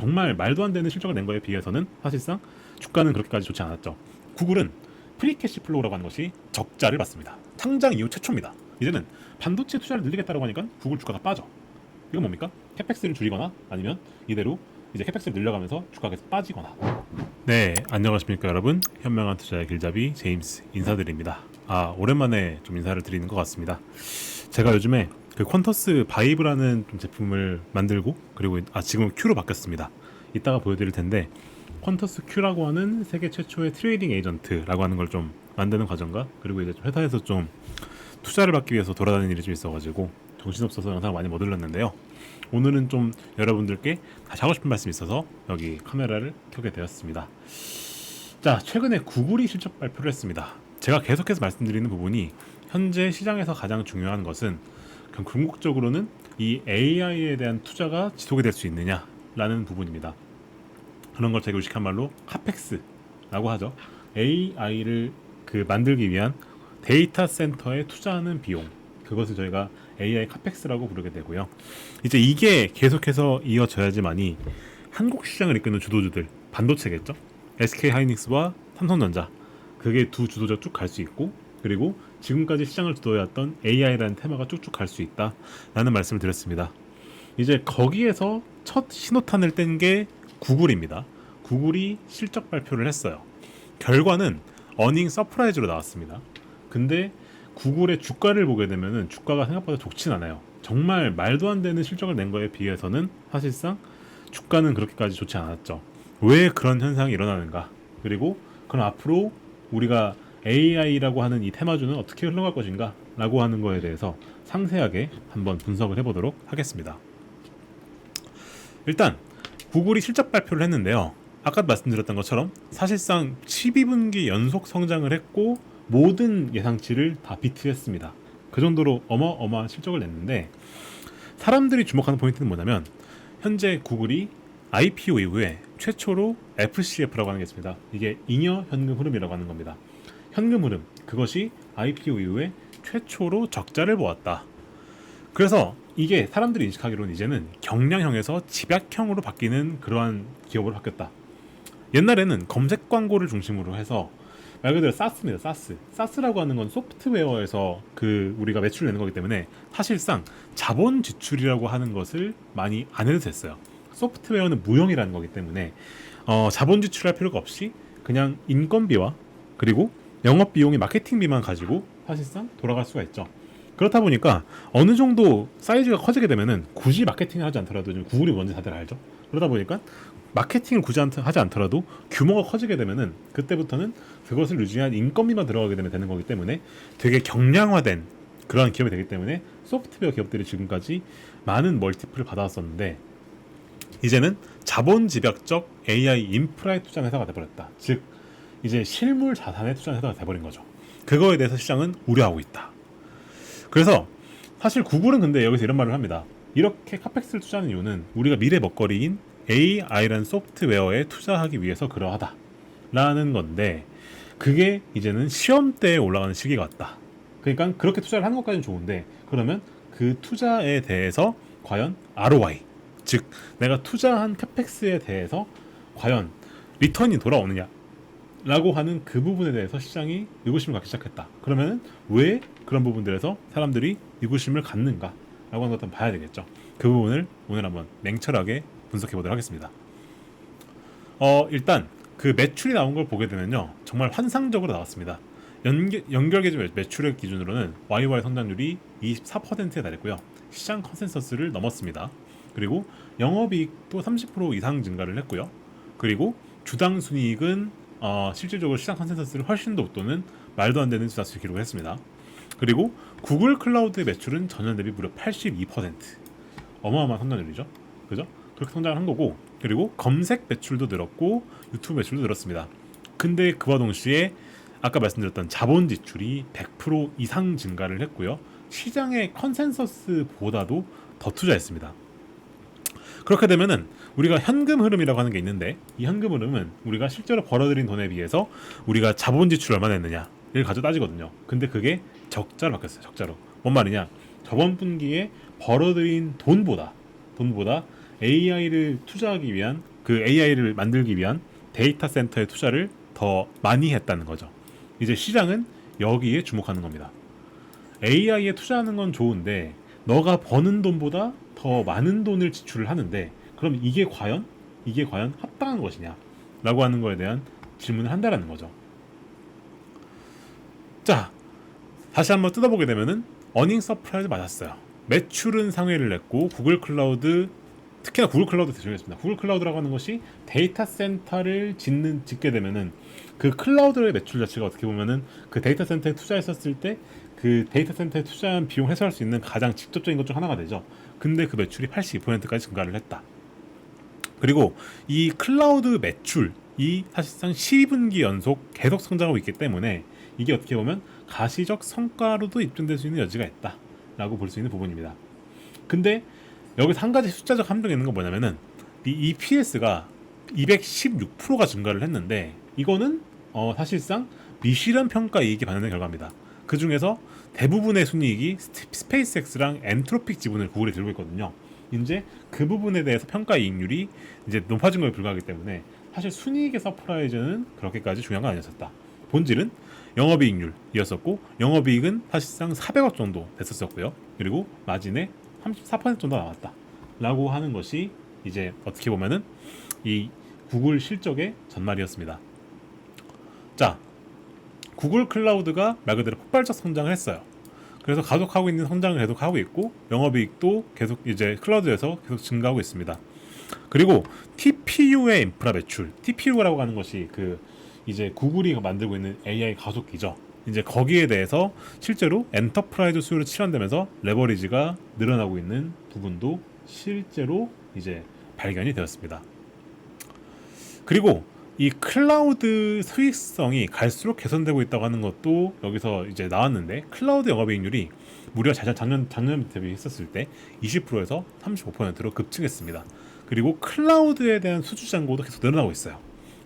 정말 말도 안 되는 실적을 낸 거에 비해서는 사실상 주가는 그렇게까지 좋지 않았죠. 구글은 프리캐시 플로우라고 하는 것이 적자를 봤습니다. 상장 이후 최초입니다. 이제는 반도체 투자를 늘리겠다고 하니까 구글 주가가 빠져. 이건 뭡니까? 캐펙스를 줄이거나 아니면 이대로 이제 캐펙스를 늘려가면서 주가가 계속 빠지거나. 네, 안녕하십니까 여러분. 현명한 투자의 길잡이 제임스 인사드립니다. 오랜만에 좀 인사를 드리는 것 같습니다. 제가 요즘에 그 퀀터스 바이브라는 좀 제품을 만들고, 그리고 지금 Q로 바뀌었습니다. 이따가 보여드릴 텐데, 퀀터스 Q라고 하는 세계 최초의 트레이딩 에이전트라고 하는 걸 좀 만드는 과정과, 그리고 이제 회사에서 좀 투자를 받기 위해서 돌아다니는 일이 좀 있어가지고 정신없어서 영상을 많이 못 올렸는데요. 오늘은 좀 여러분들께 다시 하고 싶은 말씀이 있어서 여기 카메라를 켜게 되었습니다. 자, 최근에 구글이 실적 발표를 했습니다. 제가 계속해서 말씀드리는 부분이, 현재 시장에서 가장 중요한 것은 궁극적으로는 이 AI에 대한 투자가 지속이 될 수 있느냐라는 부분입니다. 그런 걸 제가 의식한 말로 카펙스라고 하죠. AI를 만들기 위한 데이터 센터에 투자하는 비용, 그것을 저희가 AI 카펙스라고 부르게 되고요. 이제 이게 계속해서 이어져야지만이 한국 시장을 이끄는 주도주들, 반도체겠죠. SK 하이닉스와 삼성전자, 그게 두 주도자 쭉 갈 수 있고, 그리고 지금까지 시장을 주도해왔던 AI라는 테마가 쭉쭉 갈 수 있다라는 말씀을 드렸습니다. 이제 거기에서 첫 신호탄을 뗀 게 구글입니다. 구글이 실적 발표를 했어요. 결과는 어닝 서프라이즈로 나왔습니다. 근데 구글의 주가를 보게 되면은 주가가 생각보다 좋진 않아요. 정말 말도 안 되는 실적을 낸 거에 비해서는 사실상 주가는 그렇게까지 좋지 않았죠. 왜 그런 현상이 일어나는가? 그리고 그럼 앞으로 우리가 AI라고 하는 이 테마주는 어떻게 흘러갈 것인가? 라고 하는 거에 대해서 상세하게 한번 분석을 해보도록 하겠습니다. 일단 구글이 실적 발표를 했는데요. 아까 말씀드렸던 것처럼 사실상 12분기 연속 성장을 했고, 모든 예상치를 다 비트했습니다. 그 정도로 어마어마한 실적을 냈는데, 사람들이 주목하는 포인트는 뭐냐면, 현재 구글이 IPO 이후에 최초로 FCF라고 하는 게 있습니다. 이게 잉여 현금 흐름이라고 하는 겁니다. 현금 흐름, 그것이 IPO 이후에 최초로 적자를 보았다. 그래서 이게 사람들이 인식하기로는 이제는 경량형에서 집약형으로 바뀌는 그러한 기업으로 바뀌었다. 옛날에는 검색 광고를 중심으로 해서 말 그대로 사스입니다. 사스라고 하는 건 소프트웨어에서 우리가 매출을 내는 거기 때문에 사실상 자본 지출이라고 하는 것을 많이 안 해도 됐어요. 소프트웨어는 무형이라는 거기 때문에 자본 지출할 필요가 없이 그냥 인건비와 그리고 영업비용의 마케팅비만 가지고 사실상 돌아갈 수가 있죠. 그렇다 보니까 어느 정도 사이즈가 커지게 되면은 굳이 마케팅을 하지 않더라도, 구글이 뭔지 다들 알죠. 그러다 보니까 마케팅을 굳이 하지 않더라도 규모가 커지게 되면은 그때부터는 그것을 유지한 인건비만 들어가게 되는 거기 때문에 되게 경량화된 그러한 기업이 되기 때문에 소프트웨어 기업들이 지금까지 많은 멀티플을 받아왔었는데, 이제는 자본 집약적 AI 인프라에 투자한 회사가 돼버렸다. 즉 이제 실물 자산에 투자한 회사가 돼버린 거죠. 그거에 대해서 시장은 우려하고 있다. 그래서 사실 구글은 근데 여기서 이런 말을 합니다. 이렇게 카펙스를 투자하는 이유는 우리가 미래 먹거리인 AI라는 소프트웨어에 투자하기 위해서 그러하다 라는 건데, 그게 이제는 시험대에 올라가는 시기가 왔다. 그러니까 그렇게 투자를 하는 것까지는 좋은데, 그러면 그 투자에 대해서 과연 ROI, 즉 내가 투자한 카펙스에 대해서 과연 리턴이 돌아오느냐 라고 하는 그 부분에 대해서 시장이 의구심을 갖기 시작했다. 그러면 왜 그런 부분들에서 사람들이 의구심을 갖는가 라고 하는 것도 봐야 되겠죠. 그 부분을 오늘 한번 냉철하게 분석해 보도록 하겠습니다. 일단 그 매출이 나온 걸 보게 되면요, 정말 환상적으로 나왔습니다. 연결계좌 매출액 기준으로는 YY 성장률이 24%에 달했고요. 시장 컨센서스를 넘었습니다. 그리고 영업이익도 30% 이상 증가를 했고요. 그리고 주당 순이익은 실질적으로 시장 컨센서스를 훨씬 더 웃도는 말도 안 되는 수준을 기록을 했습니다. 그리고 구글 클라우드의 매출은 전년 대비 무려 82%, 어마어마한 성장률이죠. 그죠? 그렇게 성장을 한 거고, 그리고 검색 매출도 늘었고 유튜브 매출도 늘었습니다. 근데 그와 동시에 아까 말씀드렸던 자본 지출이 100% 이상 증가를 했고요. 시장의 컨센서스보다도 더 투자했습니다. 그렇게 되면은 우리가 현금 흐름이라고 하는 게 있는데, 이 현금 흐름은 우리가 실제로 벌어들인 돈에 비해서 우리가 자본 지출 얼마나 했느냐를 가지고 따지거든요. 근데 그게 적자로 바뀌었어요. 적자로. 뭔 말이냐? 저번 분기에 벌어들인 돈보다 AI를 투자하기 위한 그 AI를 만들기 위한 데이터 센터의 투자를 더 많이 했다는 거죠. 이제 시장은 여기에 주목하는 겁니다. AI에 투자하는 건 좋은데 너가 버는 돈보다 더 많은 돈을 지출을 하는데 그럼 이게 과연 합당한 것이냐 라고 하는 거에 대한 질문을 한다라는 거죠. 자, 다시 한번 뜯어보게 되면은 어닝 서프라이즈 맞았어요. 매출은 상회를 냈고 구글 클라우드, 특히나 구글 클라우드 대중이었습니다. 구글 클라우드라고 하는 것이 데이터 센터를 짓게 되면은 그 클라우드의 매출 자체가 어떻게 보면은 그 데이터 센터에 투자했었을 때 그 데이터 센터에 투자한 비용 회수할 수 있는 가장 직접적인 것 중 하나가 되죠. 근데 그 매출이 82%까지 증가를 했다. 그리고 이 클라우드 매출이 사실상 12분기 연속 계속 성장하고 있기 때문에 이게 어떻게 보면 가시적 성과로도 입증될 수 있는 여지가 있다라고 볼 수 있는 부분입니다. 근데 여기서 한 가지 숫자적 함정이 있는 건 뭐냐면은 이 EPS가 216%가 증가를 했는데 이거는 사실상 미실현 평가 이익이 반영된 결과입니다. 그 중에서 대부분의 순이익이 스페이스X랑 엔트로픽 지분을 구글이 들고 있거든요. 이제 그 부분에 대해서 평가 이익률이 이제 높아진 거에 불과하기 때문에 사실 순이익의 서프라이즈는 그렇게까지 중요한 건 아니었었다. 본질은 영업이익률이었었고 영업이익은 사실상 400억 정도 됐었고요. 그리고 마진의 34% 정도 나왔다. 라고 하는 것이 이제 어떻게 보면은 이 구글 실적의 전말이었습니다. 자, 구글 클라우드가 말 그대로 폭발적 성장을 했어요. 그래서 가속하고 있는 성장을 계속 하고 있고 영업이익도 계속 이제 클라우드에서 계속 증가하고 있습니다. 그리고 TPU의 인프라 매출, TPU라고 하는 것이 그 이제 구글이 만들고 있는 AI 가속기죠. 이제 거기에 대해서 실제로 엔터프라이즈 수요로 치환되면서 레버리지가 늘어나고 있는 부분도 실제로 이제 발견이 되었습니다. 그리고 이 클라우드 수익성이 갈수록 개선되고 있다고 하는 것도 여기서 이제 나왔는데 클라우드 영업이익률이 무려 작년 대비했었을 때 20%에서 35%로 급증했습니다. 그리고 클라우드에 대한 수주 잔고도 계속 늘어나고 있어요.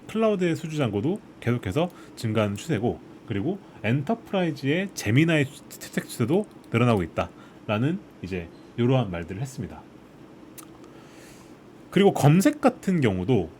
클라우드의 수주 잔고도 계속해서 증가하는 추세고 그리고 엔터프라이즈의 제미나이 채택 추세도 늘어나고 있다라는 이제 이러한 말들을 했습니다. 그리고 검색 같은 경우도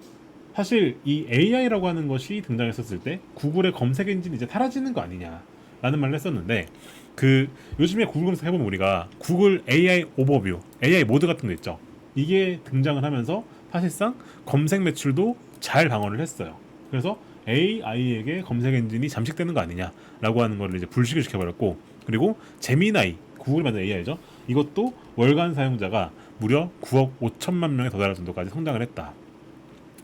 사실 이 AI라고 하는 것이 등장했었을 때 구글의 검색 엔진이 이제 사라지는 거 아니냐라는 말을 했었는데 그 요즘에 구글 검색 해보면 우리가 구글 AI 오버뷰, AI 모드 같은 거 있죠. 이게 등장을 하면서 사실상 검색 매출도 잘 방어를 했어요. 그래서 AI에게 검색 엔진이 잠식되는 거 아니냐라고 하는 거를 이제 불식을 시켜버렸고 그리고 제미나이, 구글이 만든 AI죠. 이것도 월간 사용자가 무려 9억 5천만 명에 도달할 정도까지 성장을 했다.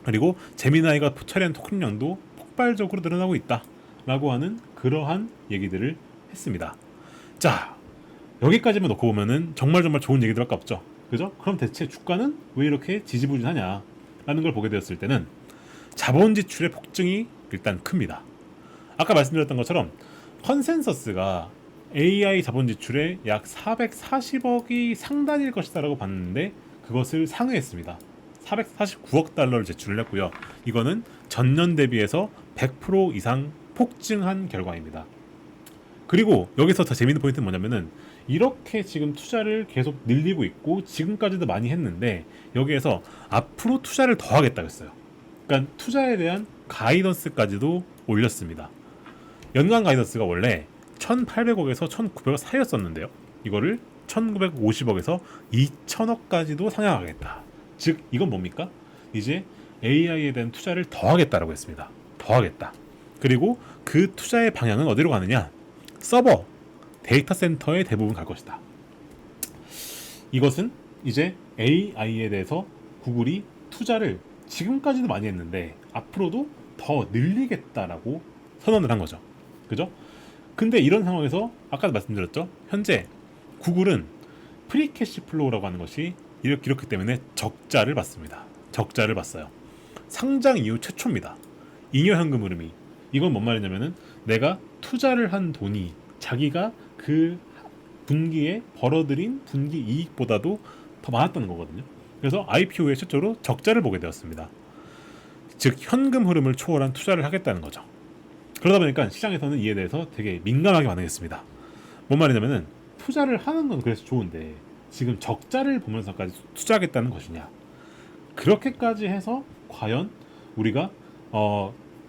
그리고 제미나이가 처리한 토큰량도 폭발적으로 늘어나고 있다라고 하는 그러한 얘기들을 했습니다. 자, 여기까지만 놓고 보면은 정말 좋은 얘기들밖에 없죠. 그죠? 그럼 대체 주가는 왜 이렇게 지지부진하냐라는 걸 보게 되었을 때는 자본 지출의 폭증이 일단 큽니다. 아까 말씀드렸던 것처럼 컨센서스가 AI 자본 지출의 약 440억이 상단일 것이다라고 봤는데 그것을 상회했습니다. 449억 달러를 제출을 했고요. 이거는 전년 대비해서 100% 이상 폭증한 결과입니다. 그리고 여기서 더 재밌는 포인트는 뭐냐면은 이렇게 지금 투자를 계속 늘리고 있고 지금까지도 많이 했는데 여기에서 앞으로 투자를 더 하겠다고 했어요. 그러니까 투자에 대한 가이던스까지도 올렸습니다. 연간 가이던스가 원래 1,800억에서 1,900억 사이였었는데요. 이거를 1,950억에서 2,000억까지도 상향하겠다. 즉 이건 뭡니까? 이제 AI에 대한 투자를 더 하겠다라고 했습니다. 더 하겠다. 그리고 그 투자의 방향은 어디로 가느냐? 서버, 데이터 센터에 대부분 갈 것이다. 이것은 이제 AI에 대해서 구글이 투자를 지금까지도 많이 했는데 앞으로도 더 늘리겠다라고 선언을 한 거죠. 그죠? 근데 이런 상황에서 아까도 말씀드렸죠. 현재 구글은 프리캐시 플로우라고 하는 것이 이렇기 때문에 적자를 봤습니다. 적자를 봤어요. 상장 이후 최초입니다. 잉여 현금 흐름이. 이건 뭔 말이냐면은 내가 투자를 한 돈이 자기가 그 분기에 벌어들인 분기 이익보다도 더 많았다는 거거든요. 그래서 IPO에 최초로 적자를 보게 되었습니다. 즉 현금 흐름을 초월한 투자를 하겠다는 거죠. 그러다 보니까 시장에서는 이에 대해서 되게 민감하게 반응했습니다. 뭔 말이냐면은 투자를 하는 건 그래서 좋은데 지금 적자를 보면서까지 투자하겠다는 것이냐? 그렇게까지 해서 과연 우리가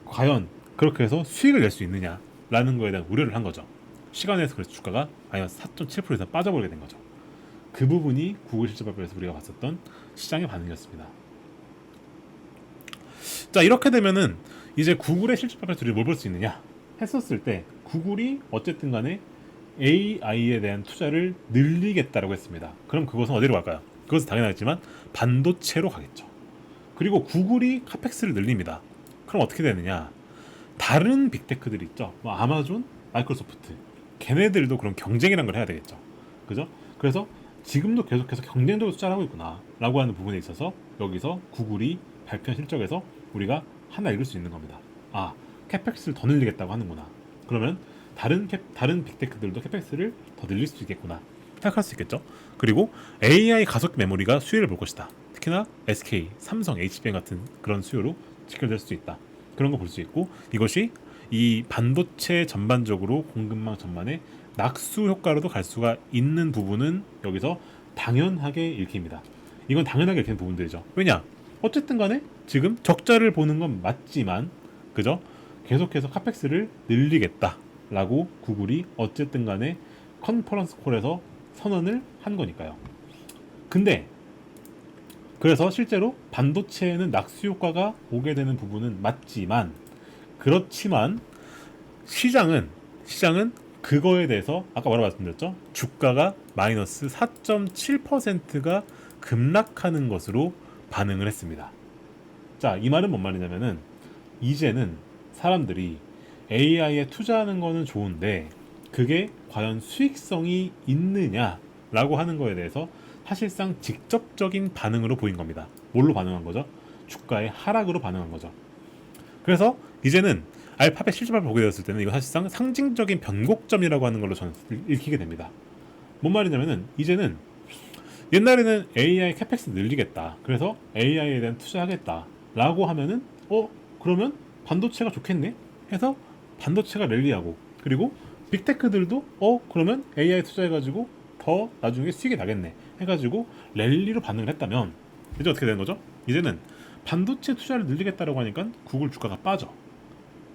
과연 그렇게 해서 수익을 낼 수 있느냐라는 거에 대한 우려를 한 거죠. 시간에서 그래서 주가가 마이너스 4.7% 이상 빠져버리게 된 거죠. 그 부분이 구글 실적 발표에서 우리가 봤었던 시장의 반응이었습니다. 자, 이렇게 되면은 이제 구글의 실적 발표에서 우리가 뭘 볼 수 있느냐 했었을 때 구글이 어쨌든 간에 AI에 대한 투자를 늘리겠다라고 했습니다. 그럼 그것은 어디로 갈까요? 그것은 당연하겠지만 반도체로 가겠죠. 그리고 구글이 카펙스를 늘립니다. 그럼 어떻게 되느냐? 다른 빅테크들이 있죠. 뭐 아마존, 마이크로소프트, 걔네들도 그런 경쟁이란 걸 해야 되겠죠. 그죠? 그래서 지금도 계속해서 경쟁적으로 투자를 하고 있구나라고 하는 부분에 있어서 여기서 구글이 발표한 실적에서 우리가 하나 읽을 수 있는 겁니다. 아, 캐펙스를 더 늘리겠다고 하는구나. 그러면 다른 빅테크들도 캐펙스를 더 늘릴 수 있겠구나 생각할 수 있겠죠. 그리고 AI 가속 메모리가 수요를 볼 것이다. 특히나 SK, 삼성, HBM 같은 그런 수요로 직결될 수 있다. 그런 거 볼 수 있고 이것이 이 반도체 전반적으로 공급망 전반에 낙수 효과로도 갈 수가 있는 부분은 여기서 당연하게 읽힙니다. 이건 당연하게 읽히는 부분들이죠. 왜냐? 어쨌든 간에 지금 적자를 보는 건 맞지만 그죠? 계속해서 카펙스를 늘리겠다라고 구글이 어쨌든 간에 컨퍼런스 콜에서 선언을 한 거니까요. 근데 그래서 실제로 반도체에는 낙수 효과가 오게 되는 부분은 맞지만 그렇지만 시장은 그거에 대해서 아까 뭐라고 말씀드렸죠? 주가가 마이너스 4.7%가 급락하는 것으로 반응을 했습니다. 자, 이 말은 뭔 말이냐면은 이제는 사람들이 AI에 투자하는 거는 좋은데 그게 과연 수익성이 있느냐라고 하는 거에 대해서 사실상 직접적인 반응으로 보인 겁니다. 뭘로 반응한 거죠? 주가의 하락으로 반응한 거죠. 그래서 이제는 알파벳 실적을 보게 되었을 때는 이거 사실상 상징적인 변곡점이라고 하는 걸로 저는 읽히게 됩니다. 뭔 말이냐면은 이제는 옛날에는 AI 캐펙스 늘리겠다. 그래서 AI에 대한 투자하겠다라고 하면은 그러면 반도체가 좋겠네 해서 반도체가 랠리하고 그리고 빅테크들도 그러면 AI 투자해가지고 더 나중에 수익이 나겠네 해가지고 랠리로 반응을 했다면 이제 어떻게 되는 거죠? 이제는 반도체 투자를 늘리겠다라고 하니까 구글 주가가 빠져.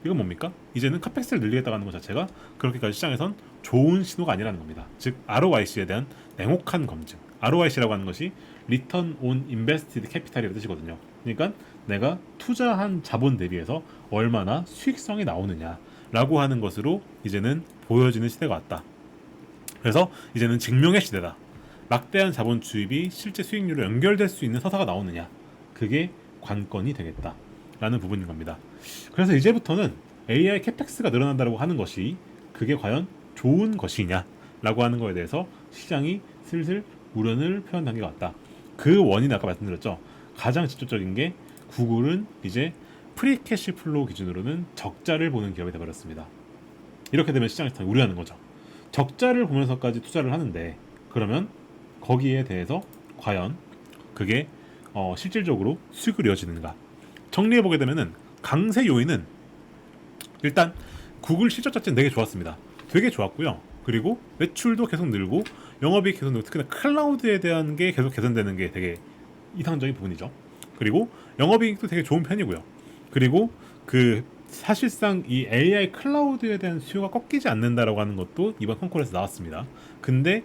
이건 뭡니까? 이제는 카펙스를 늘리겠다고 하는 것 자체가 그렇게까지 시장에선 좋은 신호가 아니라는 겁니다. 즉 ROIC에 대한 냉혹한 검증. ROIC라고 하는 것이 Return on Invested Capital이라는 뜻이거든요. 그러니까 내가 투자한 자본 대비해서 얼마나 수익성이 나오느냐라고 하는 것으로 이제는 보여지는 시대가 왔다. 그래서 이제는 증명의 시대다. 막대한 자본 주입이 실제 수익률로 연결될 수 있는 서사가 나오느냐, 그게 관건이 되겠다라는 부분인 겁니다. 그래서 이제부터는 AI 캐펙스가 늘어난다고 하는 것이 그게 과연 좋은 것이냐라고 하는 거에 대해서 시장이 슬슬 우려를 표한 단계가 왔다. 그 원인은 아까 말씀드렸죠. 가장 직접적인 게 구글은 이제 프리캐시 플로우 기준으로는 적자를 보는 기업이 되어버렸습니다. 이렇게 되면 시장이 더 우려하는 거죠. 적자를 보면서까지 투자를 하는데 그러면 거기에 대해서 과연 그게 실질적으로 수익을 이어지는가? 정리해보게 되면은 강세 요인은 일단 구글 실적 자체는 되게 좋았습니다. 되게 좋았고요. 그리고 매출도 계속 늘고 영업이익 계속 늘고 특히나 클라우드에 대한 게 계속 개선되는 게 되게 이상적인 부분이죠. 그리고 영업이익도 되게 좋은 편이고요. 그리고 그 사실상 이 AI 클라우드에 대한 수요가 꺾이지 않는다라고 하는 것도 이번 컨콜에서 나왔습니다. 근데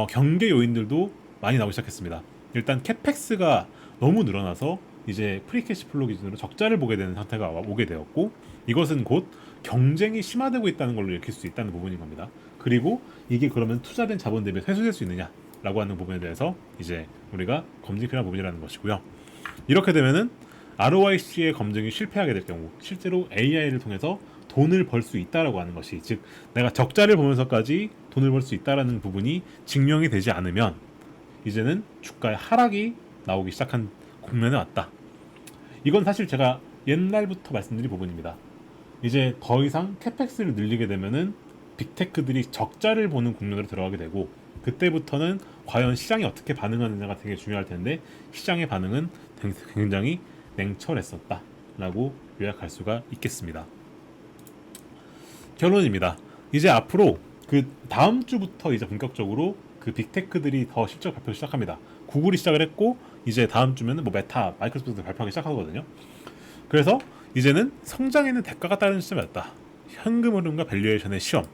경계 요인들도 많이 나오기 시작했습니다. 일단 캐펙스가 너무 늘어나서 이제 프리캐시 플로 기준으로 적자를 보게 되는 상태가 오게 되었고 이것은 곧 경쟁이 심화되고 있다는 걸로 읽힐 수 있다는 부분인 겁니다. 그리고 이게 그러면 투자된 자본 대비 회수될 수 있느냐라고 하는 부분에 대해서 이제 우리가 검증이 필요한 부분이라는 것이고요. 이렇게 되면은 ROIC의 검증이 실패하게 될 경우 실제로 AI를 통해서 돈을 벌 수 있다라고 하는 것이 즉 내가 적자를 보면서까지 돈을 벌 수 있다라는 부분이 증명이 되지 않으면 이제는 주가의 하락이 나오기 시작한 국면에 왔다. 이건 사실 제가 옛날부터 말씀드린 부분입니다. 이제 더 이상 캐펙스를 늘리게 되면은 빅테크들이 적자를 보는 국면으로 들어가게 되고 그때부터는 과연 시장이 어떻게 반응하느냐가 되게 중요할 텐데 시장의 반응은 굉장히 냉철했었다라고 요약할 수가 있겠습니다. 결론입니다. 이제 앞으로 그 다음 주부터 이제 본격적으로 그 빅테크들이 더 실적 발표를 시작합니다. 구글이 시작을 했고 이제 다음 주면은 뭐 메타, 마이크로소프트 발표하기 시작하거든요. 그래서 이제는 성장에는 대가가 따르는 시점이 왔다. 현금 흐름과 밸류에이션의 시험,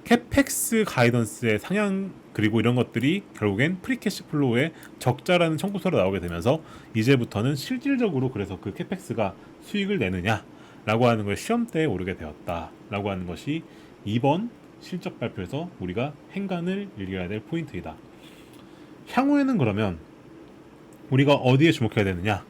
캐펙스 가이던스의 상향, 그리고 이런 것들이 결국엔 프리캐시 플로우의 적자라는 청구서로 나오게 되면서 이제부터는 실질적으로 그래서 그 캐펙스가 수익을 내느냐라고 하는 걸 시험대에 오르게 되었다라고 하는 것이 이번 실적 발표에서 우리가 행간을 읽어야 될 포인트이다. 향후에는 그러면 우리가 어디에 주목해야 되느냐?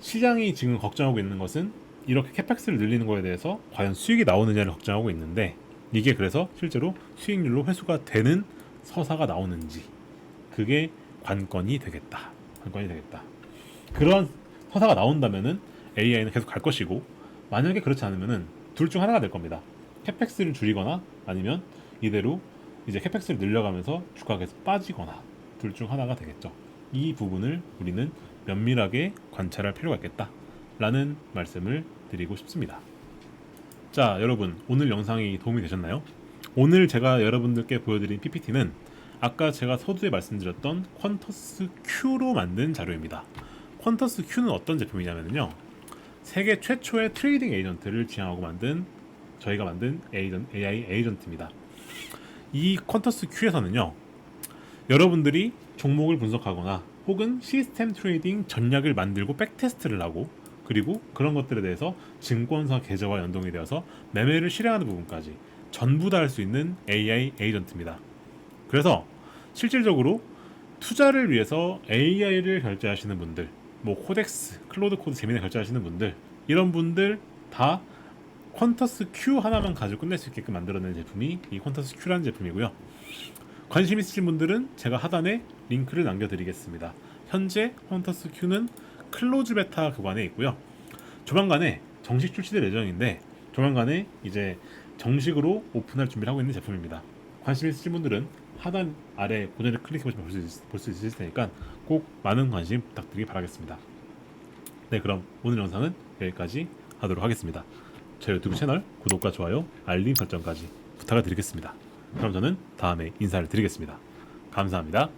시장이 지금 걱정하고 있는 것은 이렇게 캐펙스를 늘리는 거에 대해서 과연 수익이 나오느냐를 걱정하고 있는데, 이게 그래서 실제로 수익률로 회수가 되는 서사가 나오는지, 그게 관건이 되겠다. 관건이 되겠다. 그런 서사가 나온다면은 AI는 계속 갈 것이고, 만약에 그렇지 않으면은 둘 중 하나가 될 겁니다. 캐펙스를 줄이거나 아니면 이대로 이제 캐펙스를 늘려가면서 주가가 계속 빠지거나, 둘 중 하나가 되겠죠. 이 부분을 우리는 면밀하게 관찰할 필요가 있겠다 라는 말씀을 드리고 싶습니다. 자, 여러분, 오늘 영상이 도움이 되셨나요? 오늘 제가 여러분들께 보여드린 PPT는 아까 제가 서두에 말씀드렸던 퀀터스 Q로 만든 자료입니다. 퀀터스 Q는 어떤 제품이냐면요, 세계 최초의 트레이딩 에이전트를 지향하고 만든, 저희가 만든 AI 에이전트입니다. 이 퀀터스 Q에서는요, 여러분들이 종목을 분석하거나 혹은 시스템 트레이딩 전략을 만들고 백테스트를 하고, 그리고 그런 것들에 대해서 증권사 계좌와 연동이 되어서 매매를 실행하는 부분까지 전부 다 할 수 있는 AI 에이전트입니다. 그래서 실질적으로 투자를 위해서 AI를 결제하시는 분들, 뭐 코덱스, 클로드 코드 재미나 결제하시는 분들, 이런 분들 다 퀀터스 Q 하나만 가지고 끝낼 수 있게끔 만들어낸 제품이 이 퀀터스 Q라는 제품이고요. 관심 있으신 분들은 제가 하단에 링크를 남겨드리겠습니다. 현재 퀀터스 Q는 클로즈 베타 구간에 있고요. 조만간에 정식 출시될 예정인데, 조만간에 이제 정식으로 오픈할 준비를 하고 있는 제품입니다. 관심 있으신 분들은 하단 아래 고전을 클릭해보시면 볼 수 있을 테니까 꼭 많은 관심 부탁드리기 바라겠습니다. 네, 그럼 오늘 영상은 여기까지 하도록 하겠습니다. 저희 유튜브 채널 구독과 좋아요, 알림 설정까지 부탁을 드리겠습니다. 그럼 저는 다음에 인사를 드리겠습니다. 감사합니다.